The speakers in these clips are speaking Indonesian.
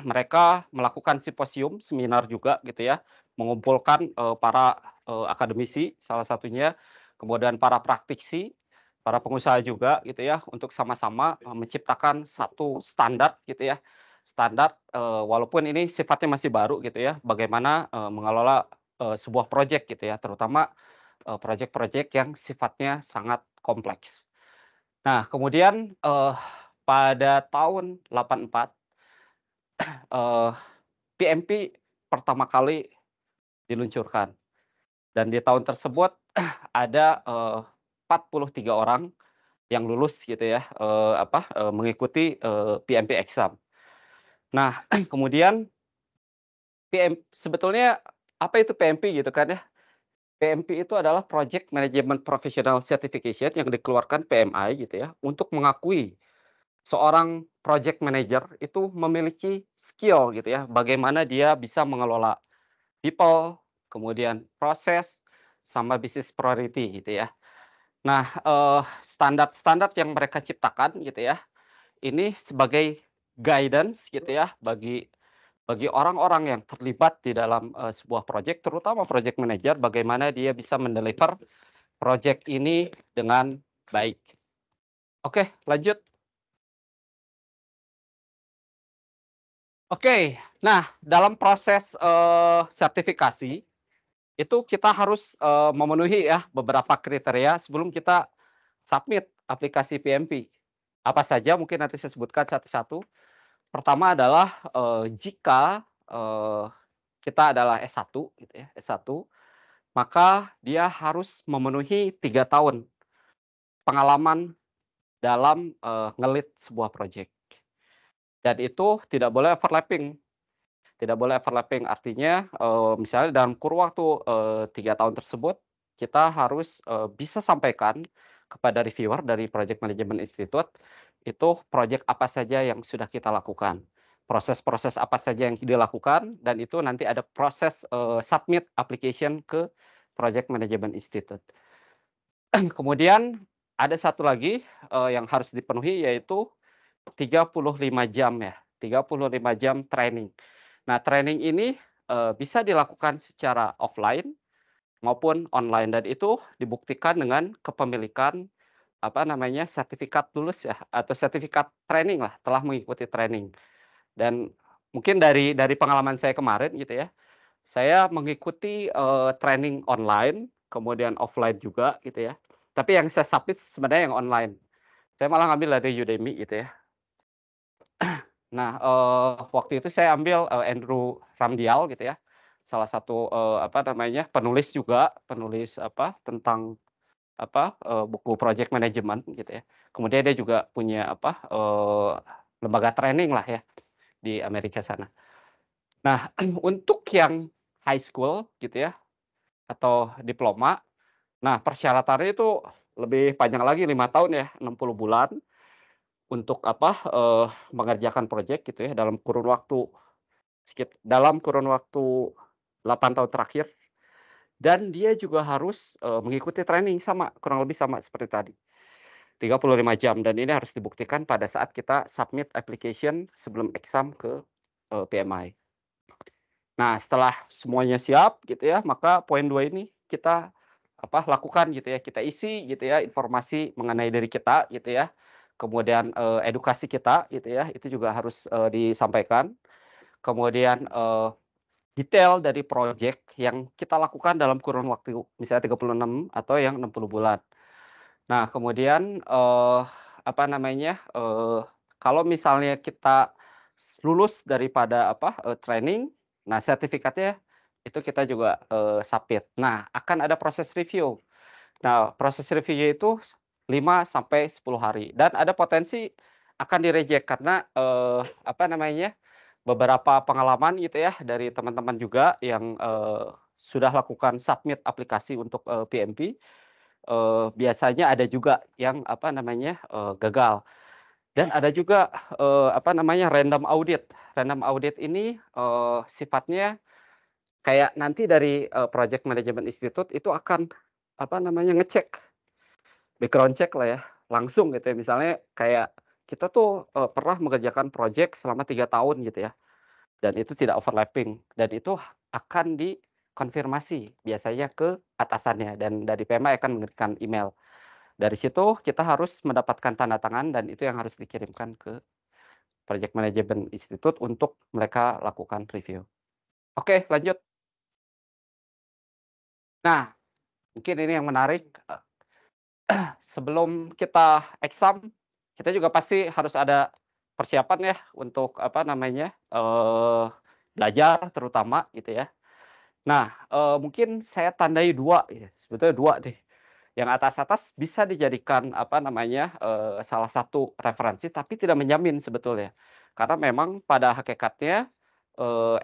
mereka melakukan simposium, seminar juga gitu ya, mengumpulkan, para, akademisi salah satunya, kemudian para praktisi, para pengusaha juga gitu ya, untuk sama-sama, menciptakan satu standar gitu ya, standar, walaupun ini sifatnya masih baru gitu ya, bagaimana, mengelola, sebuah project gitu ya, terutama, project-project yang sifatnya sangat kompleks. Nah kemudian, pada tahun 84, eee, PMP pertama kali diluncurkan dan di tahun tersebut ada, 43 orang yang lulus gitu ya, mengikuti, PMP exam. Nah kemudian sebetulnya apa itu PMP gitu kan ya, PMP itu adalah Project Management Professional Certification yang dikeluarkan PMI gitu ya, untuk mengakui seorang project manager itu memiliki skill gitu ya, bagaimana dia bisa mengelola people, kemudian proses, sama bisnis priority gitu ya. Nah, standar-standar yang mereka ciptakan gitu ya, ini sebagai guidance gitu ya bagi orang-orang yang terlibat di dalam, sebuah project, terutama project manager, bagaimana dia bisa mendeliver project ini dengan baik. Oke, lanjut. Oke, nah dalam proses, sertifikasi, itu kita harus, memenuhi ya beberapa kriteria sebelum kita submit aplikasi PMP. Apa saja mungkin nanti saya sebutkan satu-satu. Pertama adalah, jika, kita adalah S1 gitu ya, S1, maka dia harus memenuhi 3 tahun pengalaman dalam, nge-lead sebuah project. Dan itu tidak boleh overlapping. Tidak boleh overlapping, artinya, misalnya dalam kurun waktu, 3 tahun tersebut, kita harus, bisa sampaikan kepada reviewer dari Project Management Institute, itu project apa saja yang sudah kita lakukan, proses-proses apa saja yang dilakukan, dan itu nanti ada proses, submit application ke Project Management Institute. Kemudian ada satu lagi, yang harus dipenuhi yaitu 35 jam ya, 35 jam training. Nah, training ini, bisa dilakukan secara offline maupun online dan itu dibuktikan dengan kepemilikan, apa namanya, sertifikat lulus ya, atau sertifikat training lah, telah mengikuti training. Dan mungkin dari pengalaman saya kemarin gitu ya, saya mengikuti, training online, kemudian offline juga gitu ya. Tapi yang saya submit sebenarnya yang online. Saya malah ngambil dari Udemy gitu ya. Nah, waktu itu saya ambil, Andrew Ramdial gitu ya, salah satu, penulis juga, penulis tentang buku project management gitu ya. Kemudian dia juga punya lembaga training lah ya di Amerika sana. Nah, untuk yang high school gitu ya, atau diploma, nah persyaratannya itu lebih panjang lagi 5 tahun ya, 60 bulan untuk mengerjakan project gitu ya dalam kurun waktu 8 tahun terakhir dan dia juga harus, mengikuti training sama, kurang lebih sama seperti tadi, 35 jam dan ini harus dibuktikan pada saat kita submit application sebelum exam ke, PMI. Nah, setelah semuanya siap gitu ya, maka poin 2 ini kita, lakukan gitu ya, kita isi gitu ya informasi mengenai diri kita gitu ya, kemudian, edukasi kita gitu ya, itu juga harus, disampaikan. Kemudian, detail dari project yang kita lakukan dalam kurun waktu misalnya 36 atau yang 60 bulan. Nah kemudian, kalau misalnya kita lulus daripada training, nah sertifikatnya itu kita juga, submit. Nah akan ada proses review. Nah proses review-nya itu 5 sampai 10 hari dan ada potensi akan di-reject karena, beberapa pengalaman gitu ya dari teman-teman juga yang, sudah lakukan submit aplikasi untuk, PMP, biasanya ada juga yang gagal dan ada juga, random audit. Random audit ini, sifatnya kayak nanti dari, Project Management Institute itu akan ngecek, background check lah ya, langsung gitu ya. Misalnya kayak kita tuh, pernah mengerjakan project selama 3 tahun gitu ya, dan itu tidak overlapping, dan itu akan dikonfirmasi biasanya ke atasannya, dan dari PMI akan memberikan email. Dari situ kita harus mendapatkan tanda tangan dan itu yang harus dikirimkan ke Project Management Institute untuk mereka lakukan review. Oke, lanjut. Nah, mungkin ini yang menarik, sebelum kita exam, kita juga pasti harus ada persiapan ya untuk apa namanya, belajar terutama gitu ya. Nah, mungkin saya tandai 2 ya, sebetulnya 2 deh. Yang atas-atas bisa dijadikan apa namanya, salah satu referensi tapi tidak menjamin sebetulnya. Karena memang pada hakikatnya,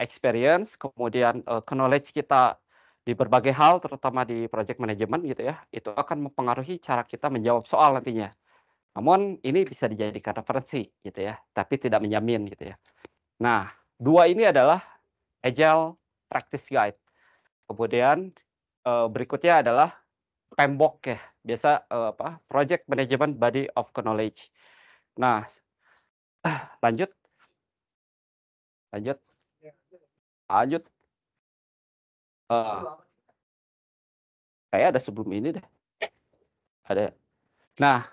experience kemudian, knowledge kita di berbagai hal terutama di project management gitu ya, itu akan mempengaruhi cara kita menjawab soal nantinya. Namun ini bisa dijadikan referensi gitu ya, tapi tidak menjamin gitu ya. Nah, 2 ini adalah Agile Practice Guide. Kemudian, berikutnya adalah PMBOK ya, biasa, apa, Project Management Body of Knowledge. Nah, lanjut lanjut lanjut, eee, kayaknya ada sebelum ini deh, ada. Nah,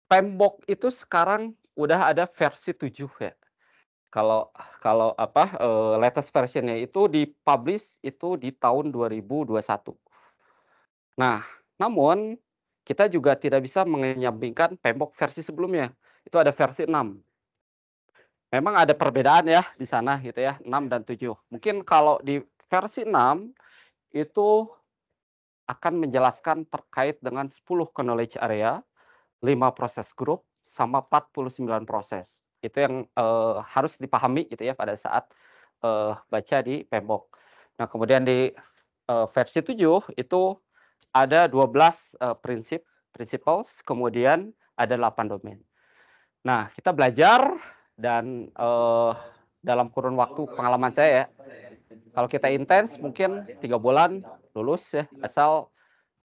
PMBOK itu sekarang udah ada versi 7 ya. Kalau kalau apa, latest version-nya itu di-publish itu di tahun 2021. Nah, namun kita juga tidak bisa mengenyampingkan PMBOK versi sebelumnya, itu ada versi 6. Memang ada perbedaan ya di sana gitu ya, 6 dan 7. Mungkin kalau di versi 6 itu akan menjelaskan terkait dengan 10 knowledge area, 5 proses group, sama 49 proses. Itu yang, harus dipahami gitu ya pada saat, baca di PMBOK. Nah kemudian di, versi 7 itu ada 12, prinsip, principles, kemudian ada 8 domain. Nah, kita belajar dan, dalam kurun waktu pengalaman saya ya, kalau kita intens mungkin 3 bulan lulus ya, asal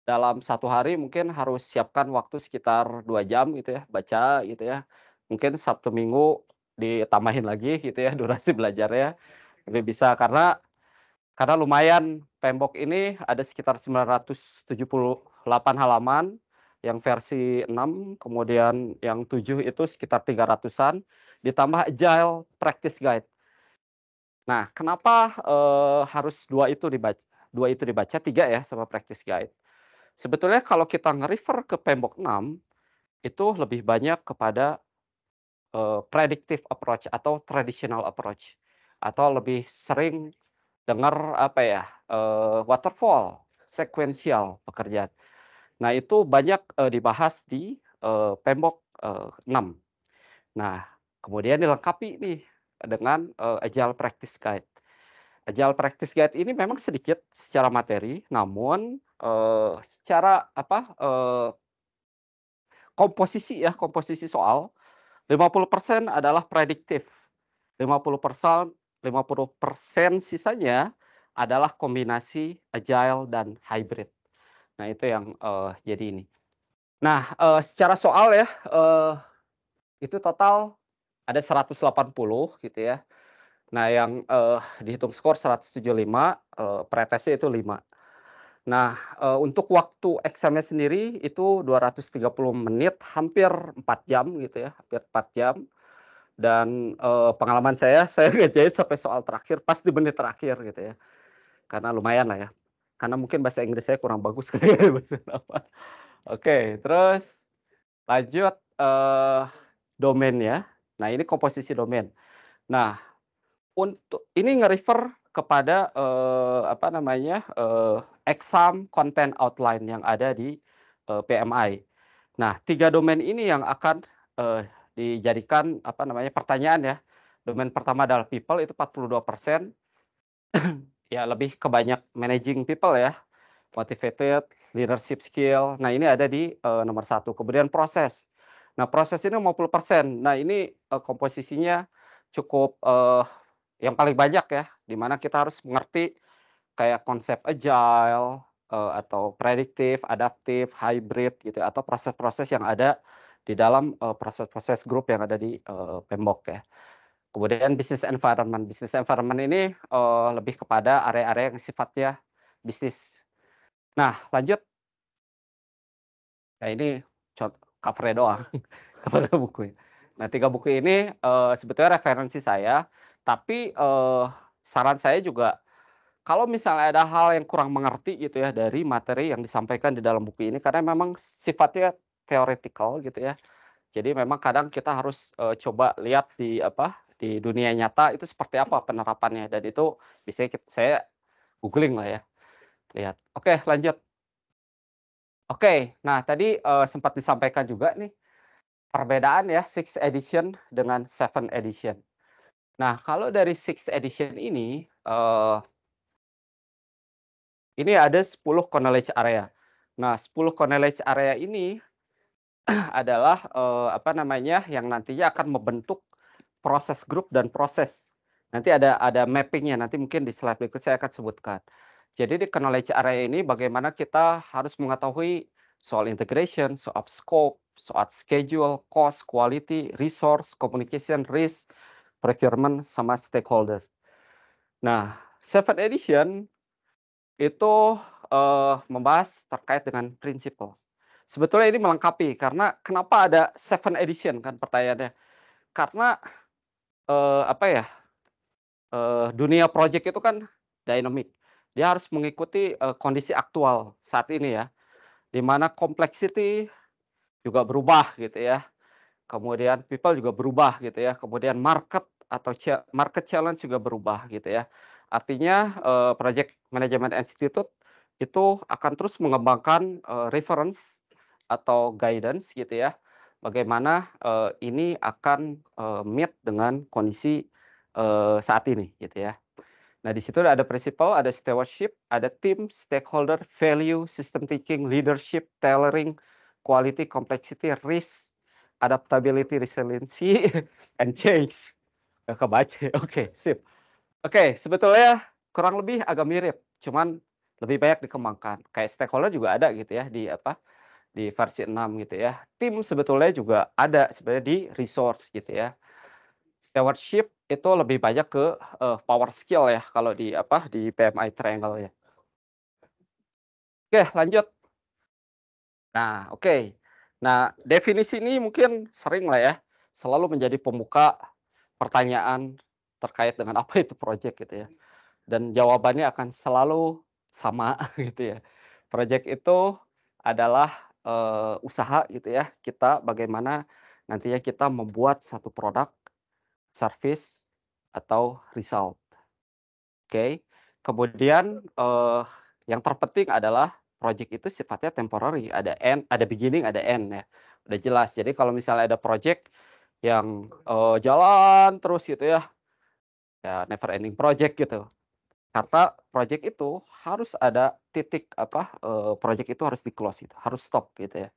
dalam 1 hari mungkin harus siapkan waktu sekitar 2 jam gitu ya, baca gitu ya. Mungkin Sabtu Minggu ditambahin lagi gitu ya durasi belajarnya, lebih bisa karena lumayan Pembok ini ada sekitar 978 halaman, yang versi 6, kemudian yang 7 itu sekitar 300-an, ditambah Agile Practice Guide. Nah, kenapa, harus 2 itu dibaca, 3 ya sama Practice Guide. Sebetulnya kalau kita nge-refer ke Pembok 6, itu lebih banyak kepada, predictive approach atau traditional approach, atau lebih sering dengar apa ya, waterfall, sequential pekerjaan. Nah itu banyak, dibahas di, Pembok, 6. Nah kemudian dilengkapi nih dengan, Agile Practice Guide. Agile Practice Guide ini memang sedikit secara materi, namun, secara apa, komposisi soal 50% adalah prediktif, 50% sisanya adalah kombinasi agile dan hybrid. Nah itu yang, jadi ini. Nah, secara soal ya, itu total ada 180 gitu ya. Nah yang, dihitung skor 175, pretesnya itu 5. Nah, untuk waktu exam-nya sendiri itu 230 menit, hampir 4 jam gitu ya, hampir 4 jam. Dan, pengalaman saya ngerjain sampai soal terakhir pas di menit terakhir gitu ya, karena lumayan lah ya, karena mungkin bahasa Inggris saya kurang bagus kali ya. Oke, terus lanjut, domain ya. Nah ini komposisi domain. Nah, untuk ini nge-refer kepada, apa namanya, exam content outline yang ada di, PMI. Nah 3 domain ini yang akan, dijadikan apa namanya, pertanyaan ya. Domain pertama adalah people itu 42%, ya lebih ke banyak managing people ya, motivated, leadership skill. Nah ini ada di, nomor 1. Kemudian proses. Nah proses ini 50%. Nah ini, komposisinya cukup, yang paling banyak ya, di mana kita harus mengerti kayak konsep agile, atau prediktif, adaptif, hybrid gitu, atau proses-proses yang ada di dalam, proses-proses grup yang ada di, PMBOK ya. Kemudian business environment ini, lebih kepada area-area yang sifatnya bisnis. Nah lanjut, nah ini cover-nya doang, cover bukunya. Nah 3 buku ini, sebetulnya referensi saya, tapi, saran saya juga kalau misalnya ada hal yang kurang mengerti gitu ya dari materi yang disampaikan di dalam buku ini, karena memang sifatnya theoretical gitu ya. Jadi memang kadang kita harus, coba lihat di apa, di dunia nyata itu seperti apa penerapannya dan itu biasanya saya googling lah ya, lihat. Oke lanjut. Oke, nah tadi, sempat disampaikan juga nih, perbedaan ya sixth edition dengan seventh edition. Nah kalau dari sixth edition ini ada 10 knowledge area. Nah 10 knowledge area ini adalah, apa namanya, yang nantinya akan membentuk proses grup dan proses. Nanti ada mapping-nya, nanti mungkin di slide berikut saya akan sebutkan. Jadi di knowledge area ini bagaimana kita harus mengetahui soal integration, soal scope, soal schedule, cost, quality, resource, communication, risk, procurement, sama stakeholder. Nah, 7th edition itu, membahas terkait dengan prinsipal. Sebetulnya ini melengkapi karena kenapa ada 7 edition kan pertanyaannya. Karena, apa ya, dunia project itu kan dynamic. Dia harus mengikuti, kondisi aktual saat ini ya, di mana complexity juga berubah gitu ya, kemudian people juga berubah gitu ya, kemudian market atau market challenge juga berubah gitu ya. Artinya, Project Management Institute itu akan terus mengembangkan, reference atau guidance gitu ya, bagaimana, ini akan, meet dengan kondisi, saat ini gitu ya. Nah di situ ada principle, ada stewardship, ada team, stakeholder, value, system thinking, leadership, tailoring, quality, complexity, risk, adaptability, resiliency, and change. Nggak kebaca, oke sip. Oke, sebetulnya kurang lebih agak mirip, cuman lebih banyak dikembangkan. Kayak stakeholder juga ada gitu ya di apa, di versi 6 gitu ya. Tim sebetulnya juga ada sebenarnya di resource gitu ya. Stewardship itu lebih banyak ke, power skill ya kalau di apa, di PMI Triangle ya. Oke lanjut. Nah oke. Nah definisi ini mungkin sering lah ya, selalu menjadi pembuka pertanyaan terkait dengan apa itu project gitu ya. Dan jawabannya akan selalu sama gitu ya. Project itu adalah, usaha gitu ya, kita bagaimana nantinya kita membuat satu produk, service, atau result. Oke. Kemudian, yang terpenting adalah project itu sifatnya temporary, ada beginning, ada end ya, udah jelas. Jadi kalau misalnya ada project yang, jalan terus gitu ya, ya never ending project gitu. Karena project itu harus ada titik apa, project itu harus di-close gitu, harus stop gitu ya.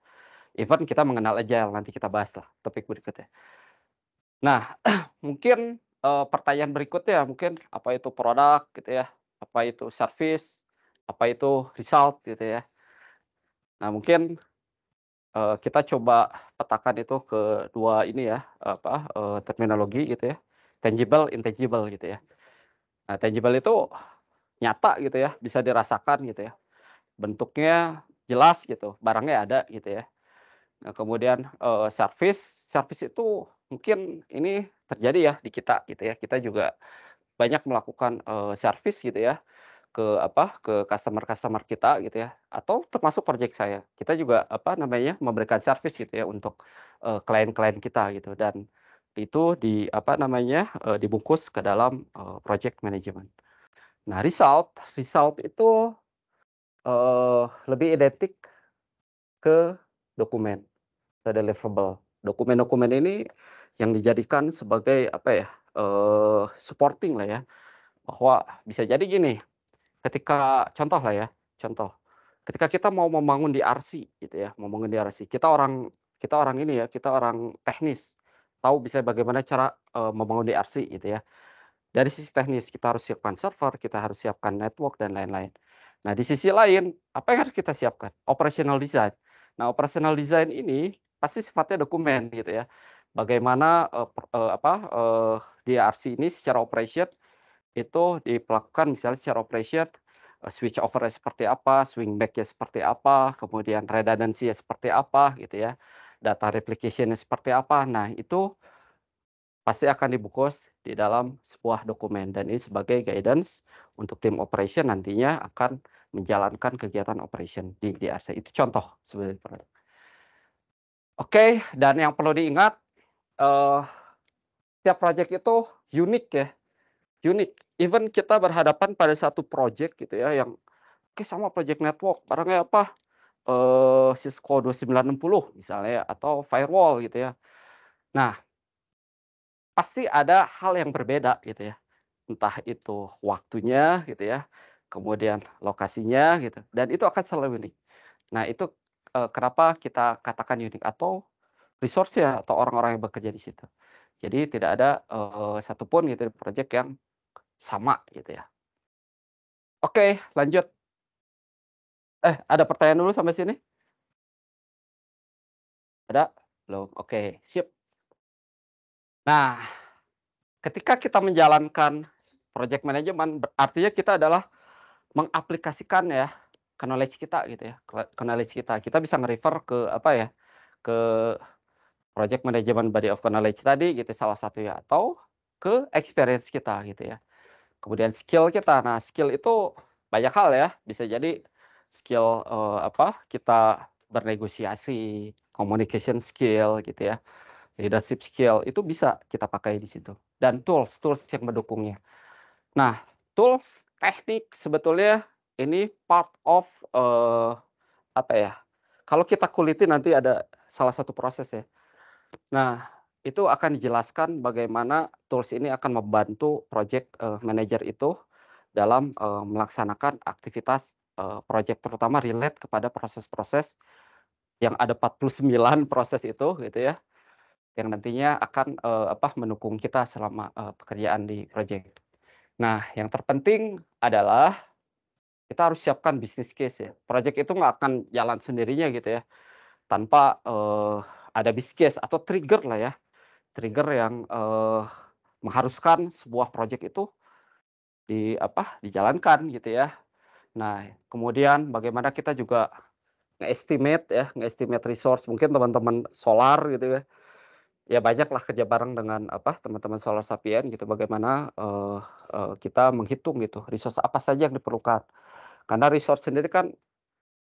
Even kita mengenal agile, nanti kita bahas lah topik berikutnya. Nah, mungkin, pertanyaan berikutnya mungkin apa itu produk gitu ya, apa itu service, apa itu result gitu ya. Nah mungkin, kita coba petakan itu ke 2 ini ya, apa, terminologi gitu ya, tangible, intangible gitu ya. Nah tangible itu nyata gitu ya, bisa dirasakan gitu ya, bentuknya jelas gitu, barangnya ada gitu ya. Nah kemudian, service itu mungkin ini terjadi ya di kita gitu ya, kita juga banyak melakukan, service gitu ya, ke apa, ke customer-customer kita gitu ya, atau termasuk project saya. Kita juga apa namanya, memberikan service gitu ya untuk, klien-klien kita gitu dan itu di apa namanya, dibungkus ke dalam, project management. Nah result, result itu, lebih identik ke dokumen, ke deliverable. Dokumen-dokumen ini yang dijadikan sebagai apa ya, supporting lah ya, bahwa bisa jadi gini, ketika contoh lah ya, contoh, ketika kita mau membangun di RC gitu ya, membangun di RC, kita orang ini ya, kita orang teknis, tahu bisa bagaimana cara, membangun di RC gitu ya. Dari sisi teknis kita harus siapkan server, kita harus siapkan network dan lain-lain. Nah di sisi lain, apa yang harus kita siapkan? Operational design. Nah operational design ini pasti sifatnya dokumen gitu ya. Bagaimana, DRC ini secara operation itu dilakukan misalnya secara operation, switch over-nya seperti apa, swing back-nya seperti apa, kemudian redundancy-nya seperti apa gitu ya, data replication-nya seperti apa. Nah, itu pasti akan dibungkus di dalam sebuah dokumen dan ini sebagai guidance untuk tim operation nantinya akan menjalankan kegiatan operation di DRC. Itu contoh sebenarnya. Oke, dan yang perlu diingat, eee, tiap project itu unik ya, unik. Even kita berhadapan pada satu project gitu ya yang, oke sama project network, barangnya apa, Cisco 2960 misalnya ya, atau firewall gitu ya. Nah, pasti ada hal yang berbeda gitu ya, entah itu waktunya gitu ya, kemudian lokasinya gitu, dan itu akan selalu unik. Nah itu, kenapa kita katakan unik atau resource-nya atau orang-orang yang bekerja di situ. Jadi tidak ada, satupun gitu project yang sama gitu ya. Oke lanjut, ada pertanyaan dulu sampai sini? Ada? Belum? Oke sip. Nah, ketika kita menjalankan project management artinya kita adalah mengaplikasikan ya, knowledge kita gitu ya, knowledge kita. Kita bisa nge-refer ke apa ya, ke project management body of knowledge tadi gitu salah satunya, atau ke experience kita gitu ya. Kemudian skill kita, nah skill itu banyak hal ya, bisa jadi skill, kita bernegosiasi, communication skill gitu ya, leadership skill, itu bisa kita pakai di situ. Dan tools yang mendukungnya. Nah, tools, teknik sebetulnya ini part of, apa ya, kalau kita kuliti nanti ada salah satu proses ya. Nah, itu akan dijelaskan bagaimana tools ini akan membantu project, manager itu dalam, melaksanakan aktivitas, project terutama relate kepada proses-proses yang ada 49 proses itu gitu ya, yang nantinya akan, mendukung kita selama, pekerjaan di project. Nah, yang terpenting adalah kita harus siapkan business case ya. Project itu nggak akan jalan sendirinya gitu ya, tanpa, ada business case atau trigger lah ya, trigger yang, mengharuskan sebuah project itu dijalankan gitu ya. Nah, kemudian bagaimana kita juga nge-estimate ya, nge-estimate resource, mungkin teman-teman solar gitu ya, ya banyaklah kerja bareng dengan teman-teman Solar Sapient gitu, bagaimana, kita menghitung gitu, resource apa saja yang diperlukan. Karena resource sendiri kan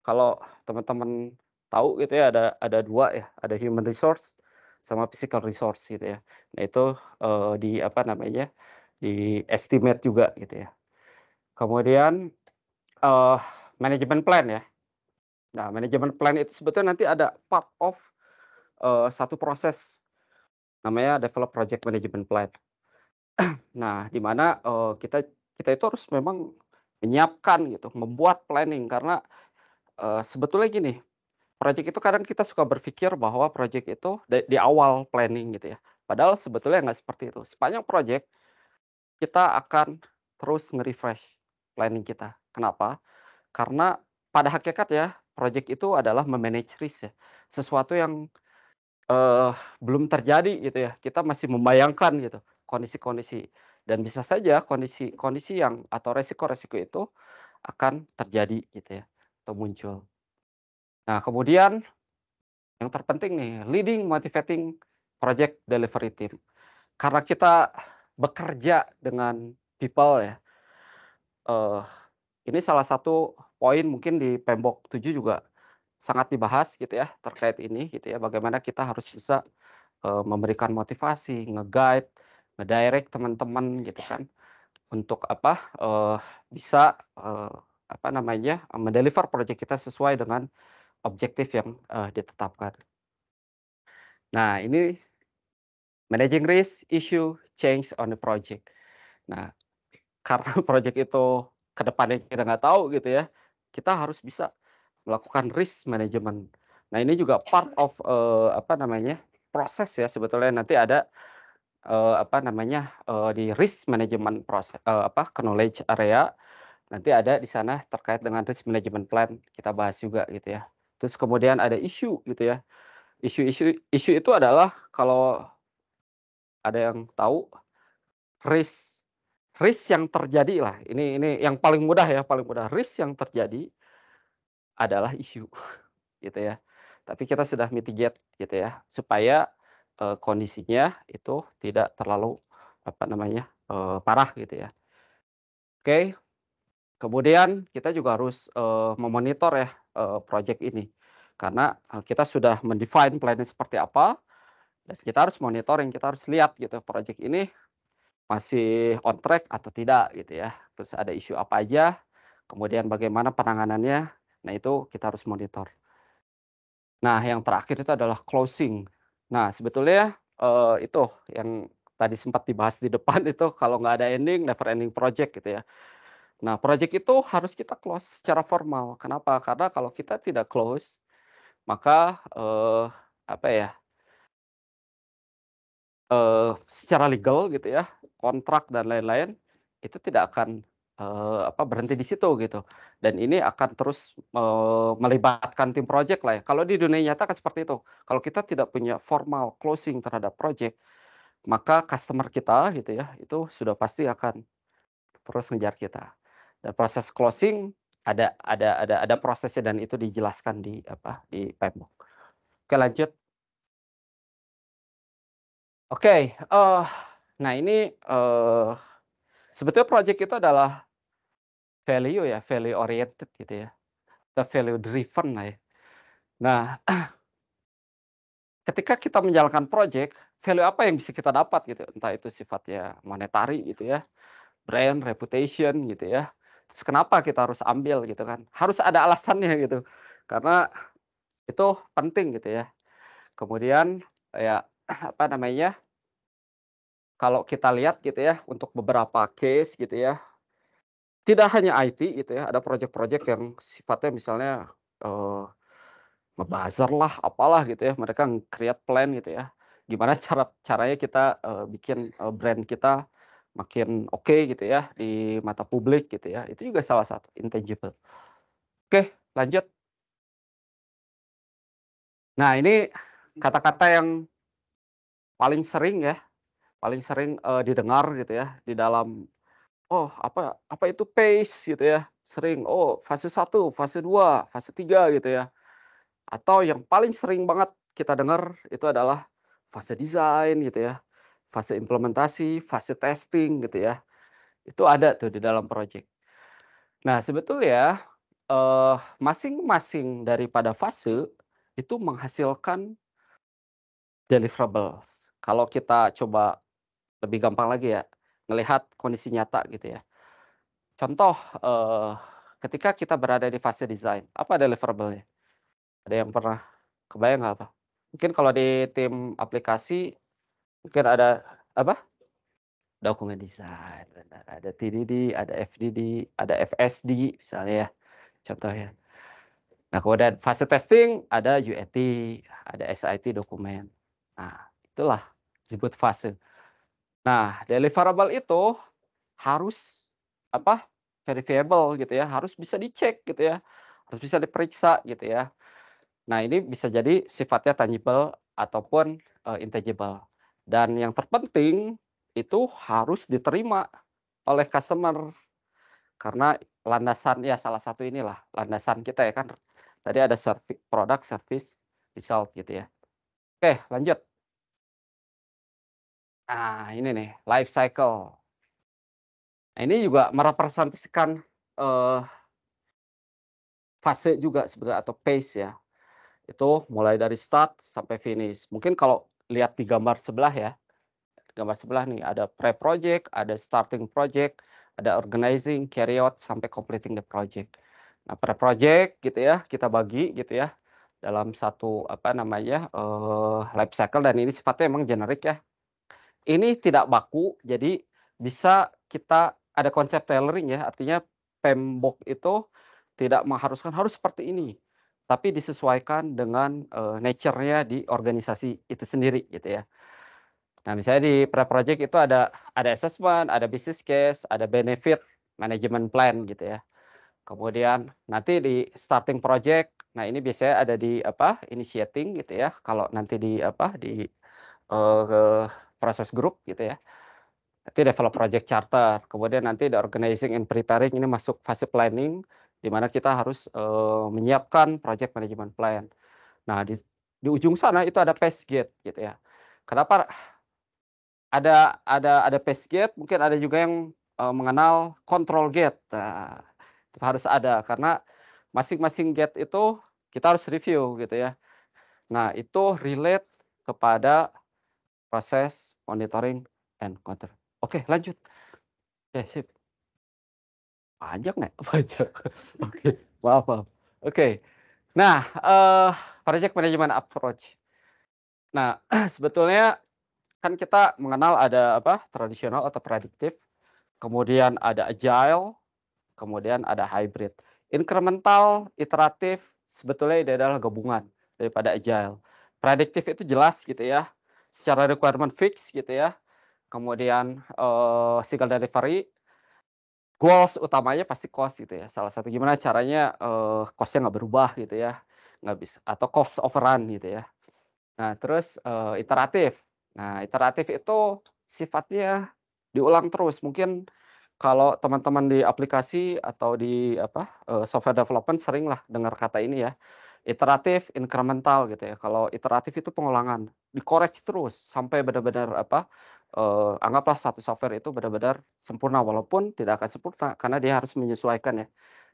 kalau teman-teman tahu gitu ya ada 2 ya, ada human resource sama physical resource gitu ya. Nah itu, di-estimate juga gitu ya. Kemudian, eee, manajemen plan ya. Nah manajemen plan itu sebetulnya nanti ada part of, satu proses namanya develop project management plan. Nah di mana, kita kita itu harus memang menyiapkan gitu, membuat planning karena, sebetulnya gini, project itu kadang kita suka berpikir bahwa project itu di awal planning gitu ya. Padahal sebetulnya nggak seperti itu. Sepanjang project kita akan terus nge-refresh planning kita. Kenapa? Karena pada hakikat ya, project itu adalah me-manage risk ya. Sesuatu yang, eee, belum terjadi gitu ya. Kita masih membayangkan gitu kondisi-kondisi dan bisa saja kondisi-kondisi yang atau resiko-resiko itu akan terjadi gitu ya atau muncul. Nah kemudian yang terpenting nih, leading motivating project delivery team. Karena kita bekerja dengan people ya, eee, ini salah satu poin mungkin di Pembok 7 juga sangat dibahas gitu ya, terkait ini gitu ya, bagaimana kita harus bisa, memberikan motivasi, nge-guide, nge-direct teman-teman gitu kan, untuk bisa, me-deliver project kita sesuai dengan objektif yang, ditetapkan. Nah ini managing risk, issue, change on the project. Nah, karena project itu ke depannya kita nggak tahu gitu ya, kita harus bisa melakukan risk management. Nah, ini juga part of, proses ya sebetulnya nanti ada, di risk management knowledge area, nanti ada di sana terkait dengan risk management plan, kita bahas juga gitu ya. Terus kemudian ada issue gitu ya. Isu itu adalah kalau ada yang tahu risk risk yang terjadi lah, ini yang paling mudah ya, paling mudah. Risk yang terjadi adalah isu, gitu ya. Tapi kita sudah mitigate gitu ya, supaya, kondisinya itu tidak terlalu, apa namanya, parah gitu ya. Oke, kemudian kita juga harus, memonitor ya, project ini. Karena, kita sudah men-define plan-nya seperti apa, dan kita harus monitoring, kita harus lihat gitu project ini masih on track atau tidak gitu ya. Terus ada isu apa aja, kemudian bagaimana penanganannya, nah itu kita harus monitor. Nah yang terakhir itu adalah closing. Nah sebetulnya, itu yang tadi sempat dibahas di depan itu kalau nggak ada ending, never ending project gitu ya. Nah project itu harus kita close secara formal. Kenapa? Karena kalau kita tidak close, maka, apa ya, secara legal gitu ya, kontrak dan lain-lain, itu tidak akan, apa, berhenti di situ gitu. Dan ini akan terus, melibatkan tim project lah ya. Kalau di dunia nyata kan seperti itu. Kalau kita tidak punya formal closing terhadap project, maka customer kita gitu ya, itu sudah pasti akan terus ngejar kita. Dan proses closing ada prosesnya dan itu dijelaskan di apa, di PMBOK. Oke lanjut. Oke, nah ini, sebetulnya project itu adalah value ya, value oriented gitu ya, atau value driven lah ya. Nah, ketika kita menjalankan project, value apa yang bisa kita dapat gitu, entah itu sifatnya monetary gitu ya, brand, reputation gitu ya. Terus kenapa kita harus ambil gitu kan, harus ada alasannya gitu, karena itu penting gitu ya. Kemudian ya, apa namanya, kalau kita lihat gitu ya, untuk beberapa case gitu ya, tidak hanya IT gitu ya, ada project-project yang sifatnya misalnya, eee, nge lah, apalah gitu ya, mereka create plan gitu ya. Gimana caranya kita, bikin, brand kita makin oke gitu ya, di mata publik gitu ya, itu juga salah satu intangible. Oke, lanjut. Nah ini kata-kata yang paling sering ya, paling sering, didengar gitu ya, di dalam, "Oh apa itu PACE?" gitu ya, sering, "Oh fase 1, fase 2, fase 3," gitu ya. Atau yang paling sering banget kita dengar itu adalah fase desain gitu ya, fase implementasi, fase testing gitu ya. Itu ada tuh di dalam project. Nah sebetulnya, masing-masing daripada fase itu menghasilkan deliverables. Kalau kita coba lebih gampang lagi ya, ngelihat kondisi nyata gitu ya. Contoh, ketika kita berada di fase desain, apa deliverable-nya? Ada yang pernah kebayang nggak apa? Mungkin kalau di tim aplikasi, mungkin ada apa? Dokumen desain, benar. Ada TDD, ada FDD, ada FSD misalnya ya, contohnya. Nah, kemudian fase testing ada UAT, ada SIT dokumen. Nah, itulah disebut fase. Nah, deliverable itu harus apa? Verifiable gitu ya, harus bisa dicek gitu ya, harus bisa diperiksa gitu ya. Nah, ini bisa jadi sifatnya tangible ataupun, intangible. Dan yang terpenting itu harus diterima oleh customer karena landasan ya salah satu inilah landasan kita ya kan, tadi ada product, service, result gitu ya. Oke lanjut. Nah ini nih life cycle. Nah ini juga merepresentasikan, eee, fase juga sebenarnya atau pace ya. Itu mulai dari start sampai finish. Mungkin kalau lihat di gambar sebelah ya, gambar sebelah nih ada pre-project, ada starting project, ada organizing, carry out, sampai completing the project. Nah pre-project gitu ya, kita bagi gitu ya, dalam satu apa namanya, life cycle dan ini sifatnya emang generik ya. Ini tidak baku, jadi bisa kita ada konsep tailoring ya, artinya PMBOK itu tidak mengharuskan harus seperti ini, tapi disesuaikan dengan, nature-nya di organisasi itu sendiri gitu ya. Nah, misalnya di pre-project itu ada assessment, ada business case, ada benefit management plan gitu ya. Kemudian nanti di starting project Nah, ini biasanya ada di initiating gitu ya, kalau nanti di proses grup gitu ya. Nanti develop project charter, kemudian nanti the organizing and preparing ini masuk fase planning, di mana kita harus, menyiapkan project management plan. Nah, di ujung sana itu ada phase gate gitu ya. Kenapa ada phase gate, mungkin ada juga yang, mengenal control gate. Nah, itu harus ada karena masing-masing gate itu kita harus review gitu ya. Nah, itu relate kepada proses monitoring and control. Oke, lanjut. Oke, sip. Pajak nggak? Pajak. Oke, maaf maaf. Oke. Nah, project management approach. Nah, sebetulnya kan kita mengenal ada tradisional atau prediktif, kemudian ada agile, kemudian ada hybrid. Incremental, iteratif, sebetulnya ini adalah gabungan daripada agile. Prediktif itu jelas gitu ya, secara requirement fix gitu ya, kemudian, single delivery, goals utamanya pasti cost gitu ya, salah satu gimana caranya, cost-nya nggak berubah gitu ya, nggak bisa atau cost overrun gitu ya. Nah terus, iteratif. Nah iteratif itu sifatnya diulang terus, mungkin kalau teman-teman di aplikasi atau di software development seringlah dengar kata ini ya, iteratif, incremental gitu ya. Kalau iteratif itu pengulangan, dikoreksi terus sampai benar-benar anggaplah satu software itu benar-benar sempurna, walaupun tidak akan sempurna karena dia harus menyesuaikan ya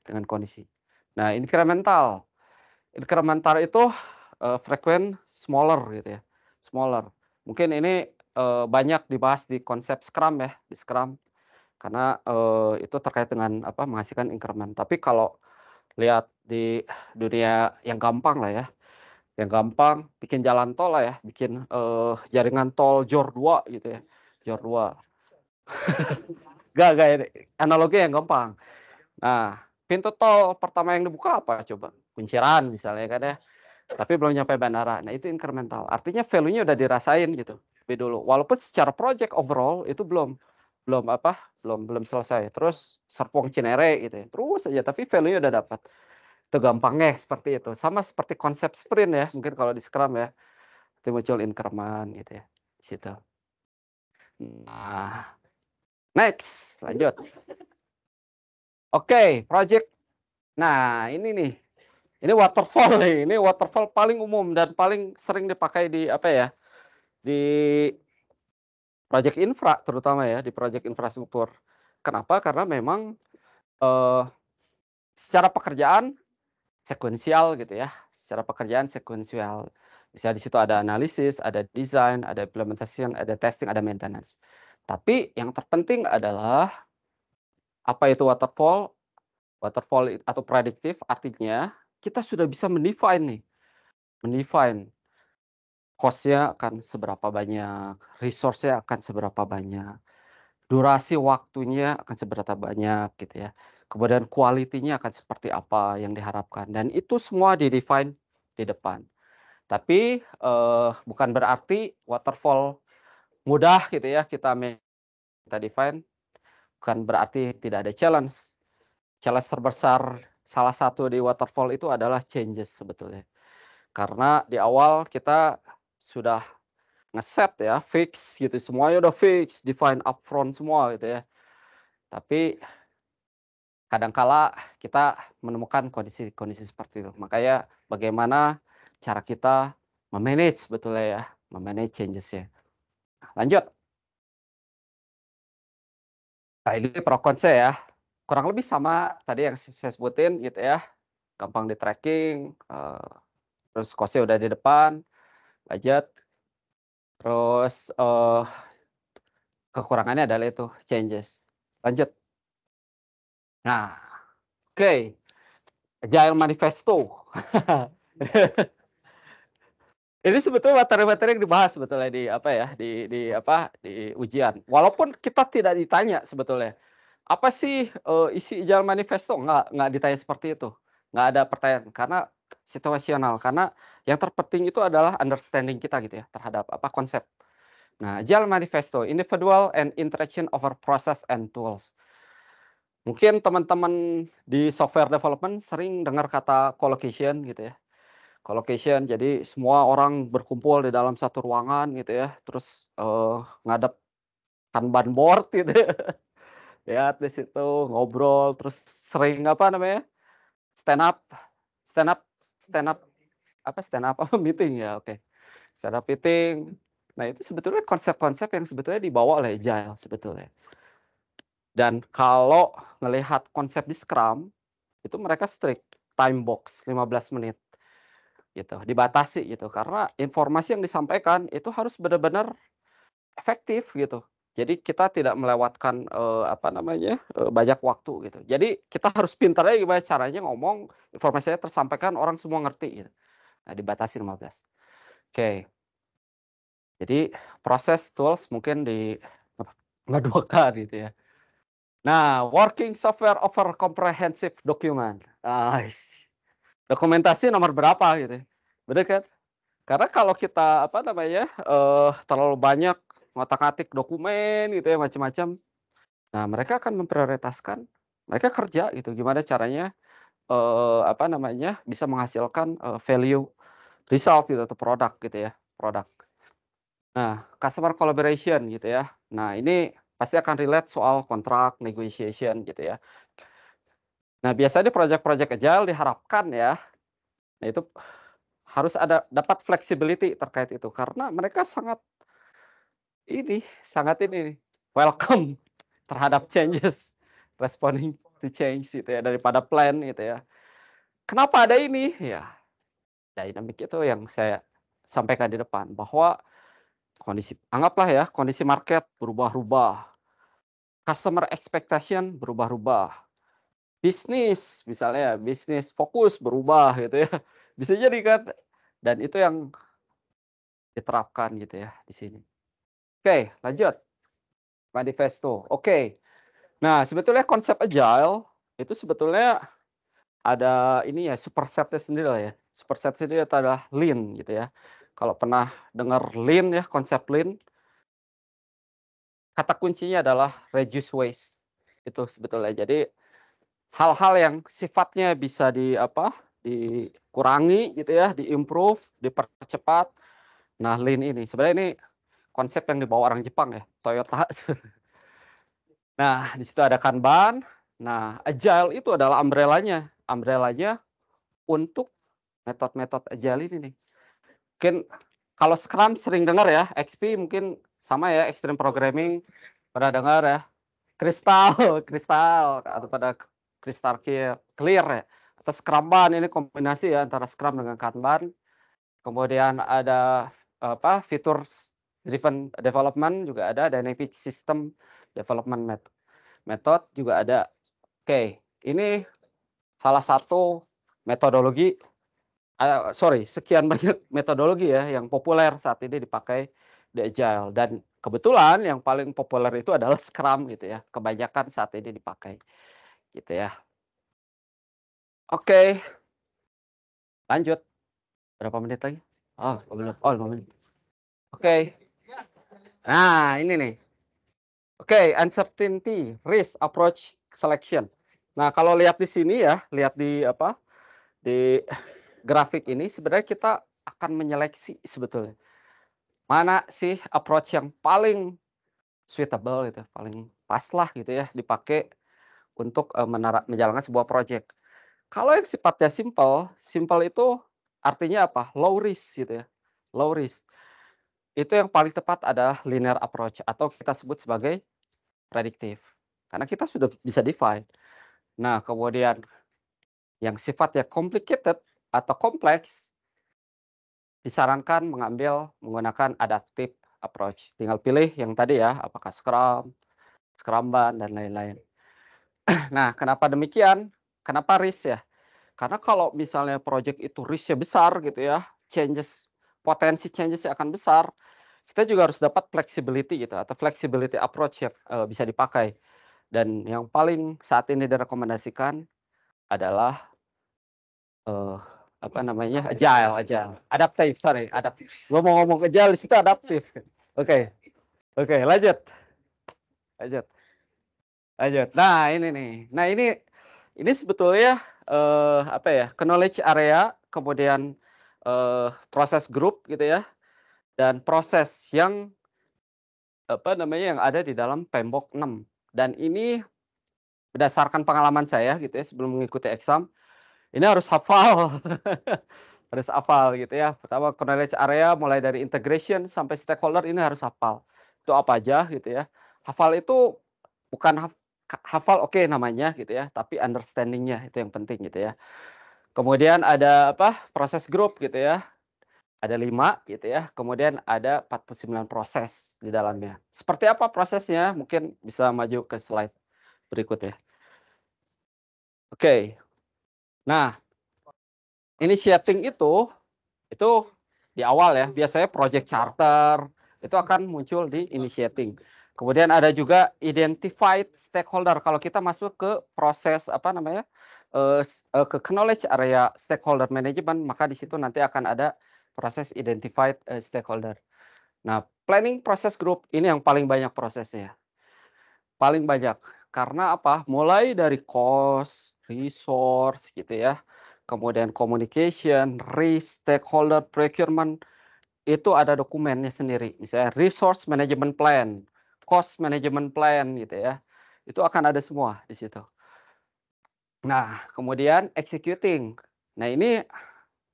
dengan kondisi. Nah incremental, incremental itu, frequent smaller gitu ya, smaller. Mungkin ini, banyak dibahas di konsep Scrum ya, di Scrum. Karena, itu terkait dengan menghasilkan increment. Tapi kalau lihat di dunia yang gampang lah ya, yang gampang bikin jalan tol lah ya, bikin, jaringan tol jor 2 gitu ya, jor 2. Nggak ini, analogi yang gampang. Nah, pintu tol pertama yang dibuka apa coba? Kunciran misalnya kan ya, tapi belum nyampe bandara. Nah, itu incremental, artinya value-nya udah dirasain gitu, lebih dulu. Walaupun secara project overall itu belum belum selesai. Terus Serpong Cinere gitu ya, terus aja tapi value-nya udah dapat. Itu gampangnya seperti itu. Sama seperti konsep sprint ya, mungkin kalau di Scrum ya, itu muncul increment gitu ya, di situ. Nah, next, lanjut. Oke, project. Nah, ini nih, ini waterfall nih, ini waterfall paling umum dan paling sering dipakai di di project infra terutama ya, di project infrastruktur. Kenapa? Karena memang, eee, secara pekerjaan sekuensial gitu ya, secara pekerjaan sekuensial. Misalnya di situ ada analisis, ada design, ada implementation, ada testing, ada maintenance. Tapi yang terpenting adalah, apa itu waterfall? Waterfall atau prediktif artinya kita sudah bisa mendefine cost-nya akan seberapa banyak, resource-nya akan seberapa banyak, durasi waktunya akan seberapa banyak gitu ya. Kemudian quality-nya akan seperti apa yang diharapkan dan itu semua di-define di depan. Tapi, bukan berarti waterfall mudah gitu ya kita define, bukan berarti tidak ada challenge. Challenge terbesar salah satu di waterfall itu adalah changes sebetulnya. Karena di awal kita sudah ngeset ya, fix gitu, semuanya udah fix, define upfront semua gitu ya. Tapi kadangkala kita menemukan kondisi-kondisi seperti itu. Makanya bagaimana cara kita me-manage sebetulnya ya, me-manage changes-nya. Lanjut. Nah, ini pro kontra ya. Kurang lebih sama tadi yang saya sebutin gitu ya, gampang di-tracking, terus cost-nya udah di depan, budget, terus, kekurangannya adalah itu, changes. Lanjut. Nah, oke, Agile Manifesto. Ini sebetulnya materi-materi yang dibahas sebetulnya di ujian. Walaupun kita tidak ditanya sebetulnya. Apa sih, isi Agile Manifesto? Nggak ditanya seperti itu. Nggak ada pertanyaan, karena situasional. Karena yang terpenting itu adalah understanding kita gitu ya, terhadap konsep. Nah, Agile Manifesto, individual and interaction over process and tools. Mungkin teman-teman di software development sering dengar kata collocation gitu ya. Collocation, jadi semua orang berkumpul di dalam satu ruangan gitu ya, terus, ngadep Kanban board gitu ya, lihat di situ, ngobrol, terus sering apa namanya, stand up stand up stand up stand up apa, meeting ya, oke. Stand up meeting. Nah, itu sebetulnya konsep-konsep yang sebetulnya dibawa oleh Agile sebetulnya. Dan kalau ngelihat konsep di Scrum, itu mereka strict, time box 15 menit gitu, dibatasi gitu, karena informasi yang disampaikan itu harus benar-benar efektif gitu. Jadi kita tidak melewatkan, banyak waktu gitu. Jadi kita harus pintar aja gimana caranya ngomong, informasinya tersampaikan, orang semua ngerti gitu. Nah, dibatasi 15. Oke, jadi proses tools mungkin apa, ngeduakan gitu ya. Nah, working software over comprehensive document. Dokumentasi nomor berapa gitu ya, bener kan? Karena kalau kita, terlalu banyak ngotak-atik dokumen gitu ya, macam-macam, nah mereka akan memprioritaskan, mereka kerja gitu, gimana caranya, bisa menghasilkan, value, result gitu atau produk gitu ya, produk. Nah, customer collaboration gitu ya. Nah, ini pasti akan relate soal kontrak, negotiation gitu ya. Nah, biasanya project-project agile diharapkan ya, nah itu harus ada dapat flexibility terkait itu, karena mereka sangat ini, welcome terhadap changes, responding to change gitu ya, daripada plan gitu ya. Kenapa ada ini? Ya, dynamic itu yang saya sampaikan di depan, bahwa anggaplah ya, kondisi market berubah-ubah, customer expectation berubah-ubah, bisnis misalnya, bisnis fokus berubah gitu ya, bisa jadi kan, dan itu yang diterapkan gitu ya di sini. Oke, lanjut, manifesto, oke. Nah, sebetulnya konsep agile itu sebetulnya ada ini ya, supersetnya sendiri lah ya. Superset sendiri itu adalah lean gitu ya. Kalau pernah dengar lean ya, konsep lean, kata kuncinya adalah reduce waste. Itu sebetulnya. Jadi hal-hal yang sifatnya bisa dikurangi gitu ya, diimprove, dipercepat. Nah, lean ini sebenarnya ini konsep yang dibawa orang Jepang ya, Toyota. Nah, di situ ada Kanban. Nah, agile itu adalah umbrellanya. Umbrellanya untuk metode-metode agile ini nih. Mungkin kalau Scrum sering dengar ya, XP mungkin sama ya, Extreme Programming pernah dengar ya. Kristal, Kristal atau pada Crystal Clear ya, atau Scrumban, ini kombinasi ya antara Scrum dengan Kanban. Kemudian ada features driven development juga ada, dynamic system development method juga ada. Oke, ini salah satu metodologi, sekian banyak metodologi ya yang populer saat ini dipakai di Agile, dan kebetulan yang paling populer itu adalah Scrum gitu ya, kebanyakan saat ini dipakai gitu ya. Oke, lanjut, berapa menit lagi? Oh, 15, oh 5 menit. Oke, nah ini nih, oke, uncertainty, risk, approach, selection. Nah, kalau lihat di sini ya, lihat di grafik ini sebenarnya kita akan menyeleksi sebetulnya, mana sih approach yang paling suitable gitu, paling pas lah gitu ya dipakai untuk, menjalankan sebuah project. Kalau yang sifatnya simple, simple itu artinya apa? Low risk gitu ya, low risk. Itu yang paling tepat adalah linear approach atau kita sebut sebagai predictive. Karena kita sudah bisa define. Nah, kemudian yang sifatnya complicated atau kompleks, disarankan menggunakan adaptive approach. Tinggal pilih yang tadi ya, apakah Scrum, Scrumban, dan lain-lain. Nah, kenapa demikian? Kenapa risk ya? Karena kalau misalnya project itu risk-nya besar gitu ya, potensi changes-nya akan besar, kita juga harus dapat flexibility gitu atau flexibility approach yang, bisa dipakai. Dan yang paling saat ini direkomendasikan adalah, eee, agile agile, adaptive, sorry, adaptive. Gua mau ngomong agile di situ adaptif. Oke, oke, lanjut lanjut. Lanjut. Nah, ini nih. Nah, ini sebetulnya, apa ya, knowledge area, kemudian, proses grup gitu ya, dan proses yang, apa namanya, yang ada di dalam PMBOK 6. Dan ini berdasarkan pengalaman saya gitu ya, sebelum mengikuti exam, ini harus hafal. Harus hafal gitu ya. Pertama knowledge area mulai dari integration sampai stakeholder ini harus hafal. Itu apa aja gitu ya. Hafal itu bukan hafal oke namanya gitu ya, tapi understanding-nya itu yang penting gitu ya. Kemudian ada apa, proses grup gitu ya, ada 5 gitu ya, kemudian ada 49 proses di dalamnya. Seperti apa prosesnya? Mungkin bisa maju ke slide berikut ya. Oke. Nah, initiating itu di awal ya, biasanya project charter, itu akan muncul di initiating. Kemudian ada juga identified stakeholder, kalau kita masuk ke proses, apa namanya, ke knowledge area stakeholder management, maka di situ nanti akan ada proses identified, stakeholder. Nah, planning process group ini yang paling banyak prosesnya, paling banyak. Karena apa, mulai dari cost, resource gitu ya, kemudian communication, risk, stakeholder, procurement, itu ada dokumennya sendiri, misalnya resource management plan, cost management plan gitu ya, itu akan ada semua di situ. Nah, kemudian executing. Nah, ini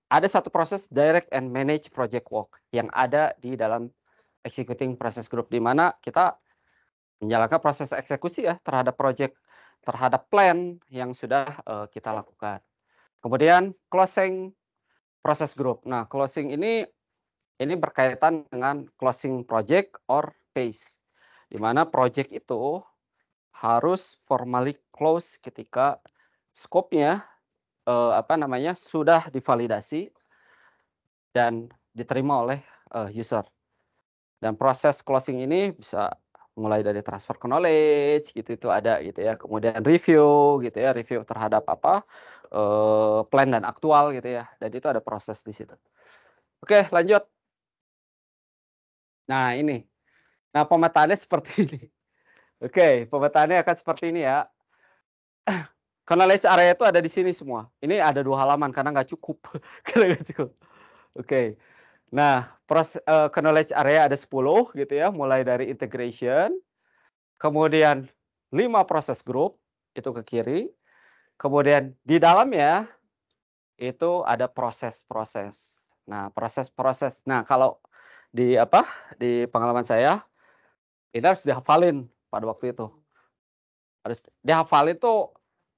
ada satu proses direct and manage project work yang ada di dalam executing process group, di mana kita menjalankan proses eksekusi ya terhadap project, terhadap plan yang sudah, kita lakukan. Kemudian closing process group. Nah, closing ini berkaitan dengan closing project or phase, di mana project itu harus formally close ketika scope-nya, apa namanya, sudah divalidasi dan diterima oleh, user. Dan proses closing ini bisa mulai dari transfer knowledge gitu, itu ada gitu ya, kemudian review gitu ya, review terhadap apa, plan dan aktual gitu ya, dan itu ada proses di situ. Oke, lanjut. Nah, ini. Nah, pemetaannya seperti ini. Oke, pemetaannya akan seperti ini ya. Knowledge area itu ada di sini semua. Ini ada 2 halaman karena nggak cukup, karena nggak cukup. Oke. Nah, knowledge area ada 10 gitu ya, mulai dari integration, kemudian 5 proses group, itu ke kiri, kemudian di dalamnya itu ada proses-proses. Nah, proses-proses. Nah, kalau di apa, di pengalaman saya, ini harus dihafalin pada waktu itu. Harus dihafalin tuh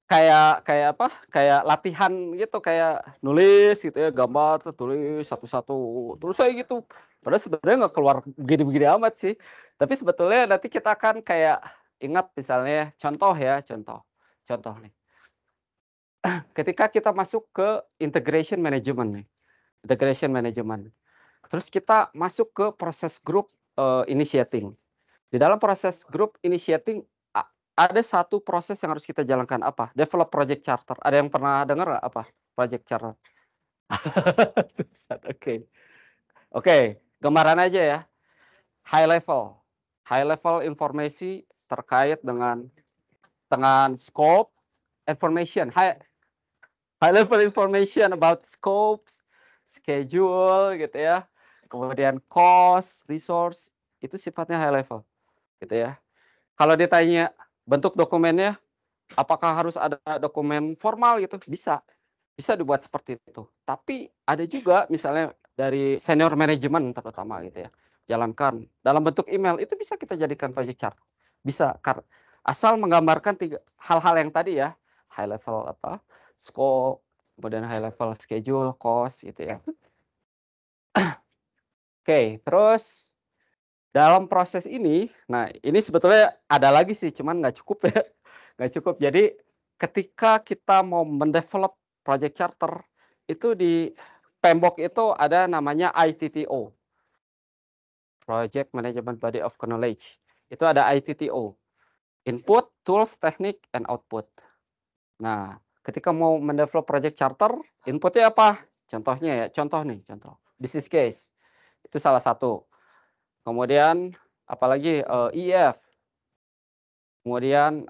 kayak kayak apa, kayak latihan gitu, kayak nulis gitu ya, gambar terus tulis satu-satu, terus saya gitu. Padahal sebenarnya nggak keluar begini-begini amat sih. Tapi sebetulnya nanti kita akan kayak ingat misalnya contoh ya, contoh nih. Ketika kita masuk ke integration management nih, integration management. Terus kita masuk ke proses grup, initiating. Di dalam proses grup initiating ada satu proses yang harus kita jalankan, apa? Develop project charter. Ada yang pernah dengar nggak apa project charter? Oke. Oke, gambaran aja ya, high level. High level informasi terkait dengan scope, information, high level information about scopes, schedule gitu ya, kemudian cost, resource, itu sifatnya high level gitu ya. Kalau ditanya bentuk dokumennya, apakah harus ada dokumen formal gitu? Bisa, bisa dibuat seperti itu. Tapi ada juga misalnya dari senior manajemen terutama gitu ya, jalankan dalam bentuk email, itu bisa kita jadikan project chart. Bisa, asal menggambarkan hal-hal yang tadi ya, high level apa, scope, kemudian high level schedule, cost gitu ya. Oke, terus dalam proses ini, nah ini sebetulnya ada lagi sih, cuman nggak cukup ya, nggak cukup. Jadi ketika kita mau mendevelop project charter, itu di PMBOK itu ada namanya ITTO, Project Management Body of Knowledge. Itu ada ITTO, Input, Tools, Teknik, and Output. Nah, ketika mau mendevelop project charter, inputnya apa? Contohnya ya, contoh nih, contoh. Business case, itu salah satu. Kemudian apalagi, IEF. Kemudian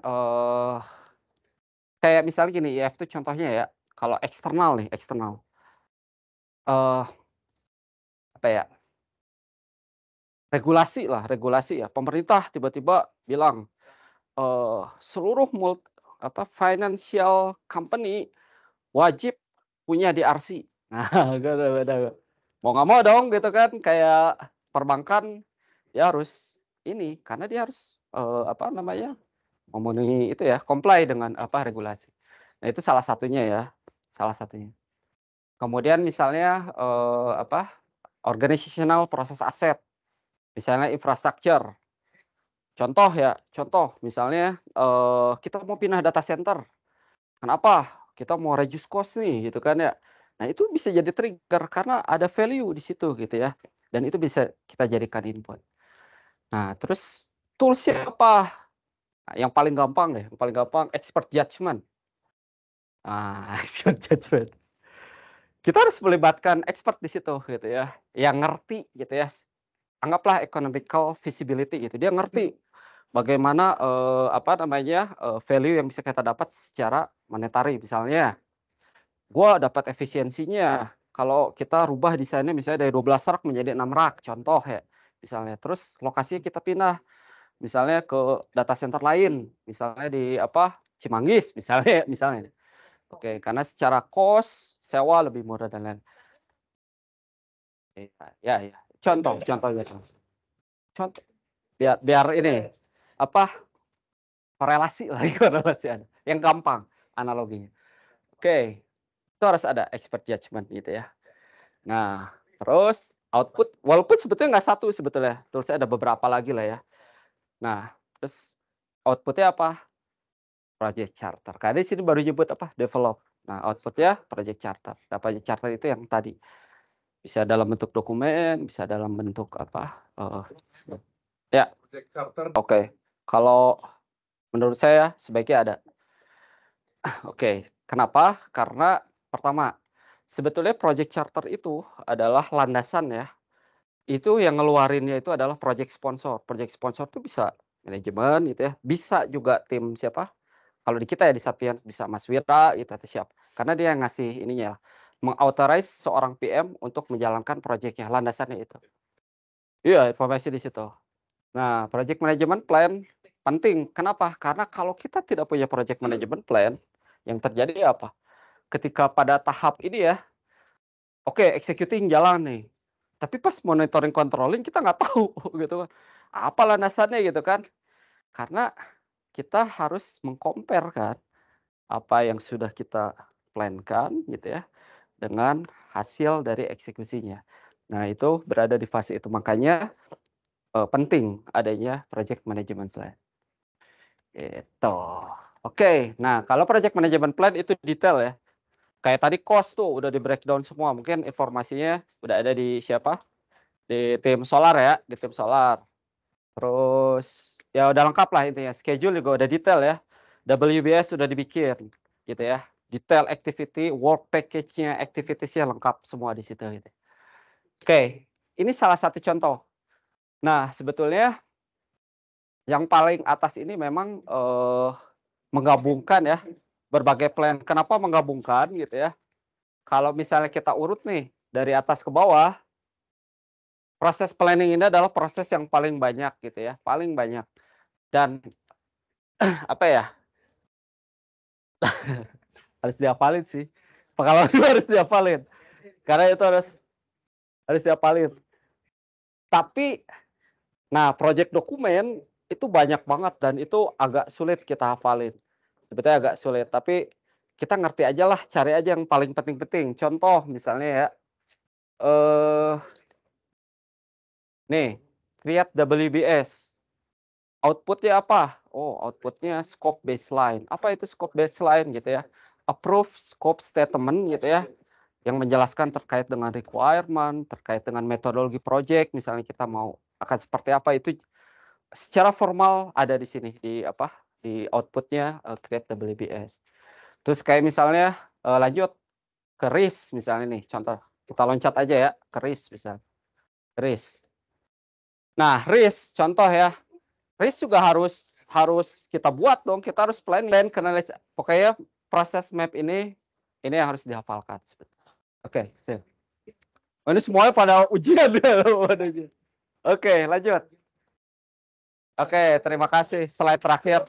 kayak misalnya gini, IF itu contohnya ya, kalau eksternal nih, eksternal. Apa ya, regulasi ya. Pemerintah tiba-tiba bilang, seluruh financial company wajib punya DRC. Nah, gitu gitu. Mau nggak mau dong gitu kan, kayak perbankan dia harus ini, karena dia harus, memenuhi itu ya, comply dengan regulasi. Nah, itu salah satunya ya, salah satunya. Kemudian misalnya, organizational process asset, misalnya infrastructure. Contoh misalnya, kita mau pindah data center, kenapa? Kita mau reduce cost nih gitu kan ya. Nah, itu bisa jadi trigger karena ada value di situ gitu ya, dan itu bisa kita jadikan input. Nah, terus tools-nya apa? Nah, yang paling gampang deh, yang paling gampang expert judgment. Expert judgment. Kita harus melibatkan expert di situ gitu ya, yang ngerti gitu ya, anggaplah economical feasibility gitu, dia ngerti bagaimana, value yang bisa kita dapat secara monetary. Misalnya, gua dapat efisiensinya kalau kita rubah desainnya misalnya dari 12 rak menjadi 6 rak, contoh ya, misalnya. Terus lokasinya kita pindah, misalnya ke data center lain, misalnya di Cimanggis misalnya misalnya. Oke, karena secara cost, sewa lebih murah dan lain. Iya, ya ya. Contohnya contoh biar biar ini, apa, korelasi lah, korelasi yang gampang analoginya. Oke, itu harus ada expert judgment gitu ya. Nah, terus output walaupun sebetulnya nggak satu sebetulnya, terus ada beberapa lagi lah ya. Nah, terus output-nya apa? Project charter. Karena di sini baru nyebut apa, develop. Nah, output-nya project charter. Nah, project charter itu yang tadi, bisa dalam bentuk dokumen, bisa dalam bentuk ya, oke. Kalau menurut saya sebaiknya ada. Oke, kenapa? Karena pertama, sebetulnya project charter itu adalah landasan ya, itu yang ngeluarinnya itu adalah project sponsor. Project sponsor itu bisa manajemen gitu ya, bisa juga tim siapa, kalau di kita ya di Sapiens bisa Mas Wira gitu atau siapa. Karena dia yang ngasih ininya, meng-authorize seorang PM untuk menjalankan project-nya, landasannya itu. Iya, informasi di situ. Nah, project management plan penting. Kenapa? Karena kalau kita tidak punya project management plan, yang terjadi apa? Ketika pada tahap ini ya, oke, executing jalan nih. Tapi pas monitoring controlling kita nggak tahu gitu kan. Apa landasannya gitu kan. Karena kita harus meng-compare kan apa yang sudah kita plan-kan gitu ya dengan hasil dari eksekusinya. Nah, itu berada di fase itu. Makanya penting adanya project management plan. Gitu. Oke, nah kalau project management plan itu detail ya. Kayak tadi cost tuh udah di-breakdown semua, mungkin informasinya udah ada di siapa, di tim solar ya, di tim solar. Terus ya udah lengkap lah intinya, schedule juga udah detail ya. WBS sudah dibikin gitu ya. Detail activity, work package-nya, activities-nya lengkap semua di situ gitu. Oke, ini salah satu contoh. Nah, sebetulnya yang paling atas ini memang menggabungkan ya berbagai plan. Kenapa menggabungkan gitu ya? Kalau misalnya kita urut nih dari atas ke bawah, proses planning ini adalah proses yang paling banyak gitu ya, paling banyak. Dan apa ya, harus dihafalin sih. Pengalaman itu harus dihafalin. Karena itu harus dihafalin. Tapi nah, project dokumen itu banyak banget dan itu agak sulit kita hafalin. Sebetulnya agak sulit, tapi kita ngerti aja lah, cari aja yang paling penting-penting. Contoh misalnya ya, eh nih, create WBS. Output-nya apa? Oh, output-nya scope baseline. Apa itu scope baseline gitu ya? Approve scope statement gitu ya, yang menjelaskan terkait dengan requirement, terkait dengan metodologi project, misalnya kita mau akan seperti apa itu secara formal ada di sini di di output-nya create WBS. Terus kayak misalnya lanjut ke risk misalnya nih contoh, kita loncat aja ya ke risk misal, risk. Nah, risk contoh ya, risk juga harus harus kita buat dong, kita harus plan karena pokoknya proses map ini yang harus dihafalkan. Oke, sip. Oh, ini semuanya pada ujian ya. Oke, lanjut. Oke, terima kasih. Slide terakhir.